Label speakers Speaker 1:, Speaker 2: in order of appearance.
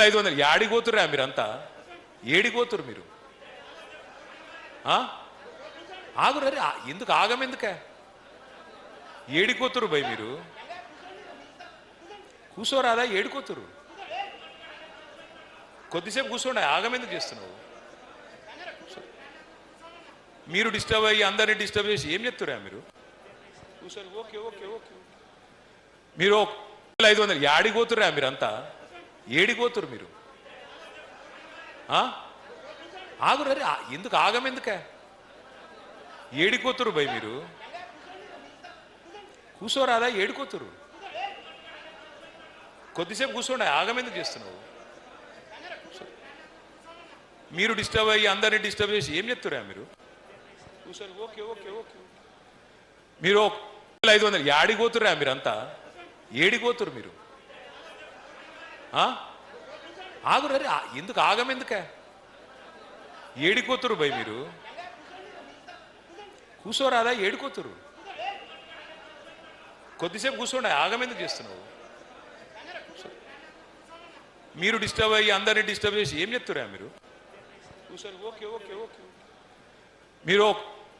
Speaker 1: 500 యాడిపోతుర్రా మీరంతా? ఏడిపోతురు మీరు? ఆగురే, ఎందుకు ఆగమెందుకే? ఏడిపోతురు భయ్ మీరు? కూర్చోరాదా? ఏడిపోతురు? కొద్దిసేపు కూర్చోండి, ఆగమెందుకు చేస్తున్నావు? మీరు డిస్టర్బ్ అయ్యి అందరినీ డిస్టర్బ్ చేసి ఏం చెప్తురా మీరు? కూర్చోరు. Okay okay okay. మీరు 500 యాడిపోతుర్రా మీరంతా? ఏడిపోతురు మీరు? ఆగురే, ఎందుకు ఆగమెందుకే? ఏడిపోతురు భయ్ మీరు? కూర్చోరాదా? ఏడిపోతురు? కొద్దిసేపు కూర్చోండి, ఆగమెందుకు చేస్తున్నావు? మీరు డిస్టర్బ్ అయ్యి అందరినీ డిస్టర్బ్ చేసి ఏం చెప్తురా మీరు? కూర్చోరు. Okay okay okay. మీరు 500 యాడిపోతుర్రా మీరంతా? ఏడిపోతురు మీరు? ఆగురే, ఎందుకు ఆగమెందుకే? ఏడిపోతురు భయ్ మీరు? కూర్చోరాదా? ఏడిపోతురు? కొద్దిసేపు కూర్చోండి, ఆగమెందుకు చేస్తున్నావు? మీరు డిస్టర్బ్ అయ్యి అందరినీ డిస్టర్బ్ చేసి ఏం చెప్తురా మీరు? కూర్చోరు. Okay okay okay. మీరు